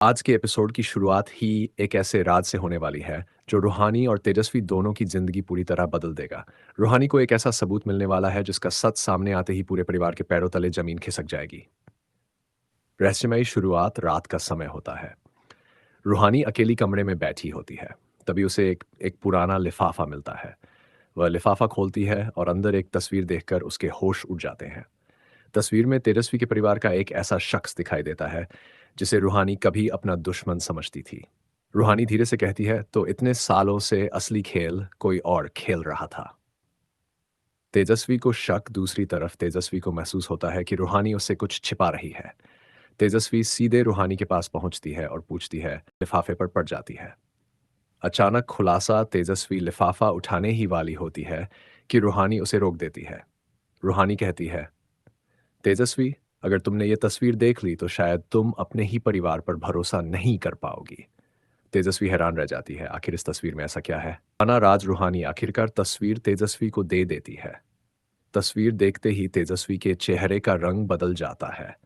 आज के एपिसोड की शुरुआत ही एक ऐसे राज से होने वाली है जो रूहानी और तेजस्वी दोनों की जिंदगी पूरी तरह बदल देगा। रूहानी को एक ऐसा सबूत मिलने वाला है जिसका सच सामने आते ही पूरे परिवार के पैरों तले जमीन खिसक जाएगी। रहस्यमयी शुरुआत रात का समय होता है। रूहानी अकेली कमरे में बैठी होती है। तभी उसे एक पुराना लिफाफा मिलता है। वह लिफाफा खोलती है और अंदर एक तस्वीर देखकर उसके होश उड़ जाते हैं। तस्वीर में तेजस्वी के परिवार का एक ऐसा शख्स दिखाई देता है जिसे रूहानी कभी अपना दुश्मन समझती थी। रूहानी धीरे से कहती है, तो इतने सालों से असली खेल कोई और खेल रहा था। तेजस्वी को शक, दूसरी तरफ तेजस्वी को महसूस होता है कि रूहानी उससे कुछ छिपा रही है। तेजस्वी सीधे रूहानी के पास पहुंचती है और पूछती है, लिफाफे पर पड़ जाती है। अचानक खुलासा, तेजस्वी लिफाफा उठाने ही वाली होती है कि रूहानी उसे रोक देती है। रूहानी कहती है, तेजस्वी, अगर तुमने ये तस्वीर देख ली तो शायद तुम अपने ही परिवार पर भरोसा नहीं कर पाओगी। तेजस्वी हैरान रह जाती है, आखिर इस तस्वीर में ऐसा क्या है? अना राज रूहानी आखिरकार तस्वीर तेजस्वी को दे देती है। तस्वीर देखते ही तेजस्वी के चेहरे का रंग बदल जाता है,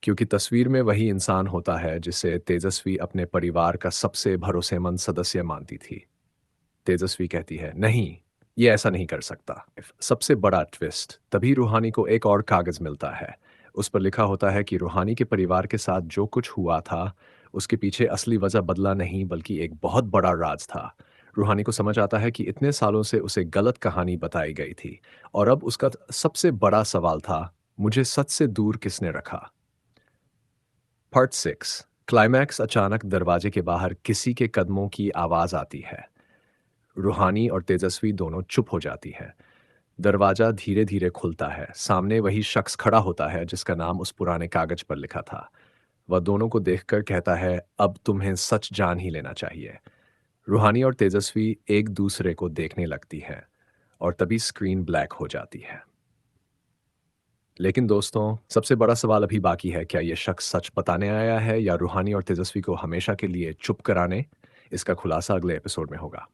क्योंकि तस्वीर में वही इंसान होता है जिसे तेजस्वी अपने परिवार का सबसे भरोसेमंद सदस्य मानती थी। तेजस्वी कहती है, नहीं, ये ऐसा नहीं कर सकता। सबसे बड़ा ट्विस्ट, तभी रूहानी को एक और कागज मिलता है। उस पर लिखा होता है कि रूहानी के परिवार के साथ जो कुछ हुआ था, उसके पीछे असली वजह बदला नहीं बल्कि एक बहुत बड़ा राज था। रूहानी को समझ आता है कि इतने सालों से उसे गलत कहानी बताई गई थी और अब उसका सबसे बड़ा सवाल था, मुझे सच से दूर किसने रखा? पार्ट 6। क्लाइमैक्स। अचानक दरवाजे के बाहर किसी के कदमों की आवाज आती है। रूहानी और तेजस्वी दोनों चुप हो जाती है। दरवाजा धीरे धीरे खुलता है। सामने वही शख्स खड़ा होता है जिसका नाम उस पुराने कागज पर लिखा था। वह दोनों को देखकर कहता है, अब तुम्हें सच जान ही लेना चाहिए। रूहानी और तेजस्वी एक दूसरे को देखने लगती हैं और तभी स्क्रीन ब्लैक हो जाती है। लेकिन दोस्तों, सबसे बड़ा सवाल अभी बाकी है, क्या ये शख्स सच बताने आया है या रूहानी और तेजस्वी को हमेशा के लिए चुप कराने? इसका खुलासा अगले एपिसोड में होगा।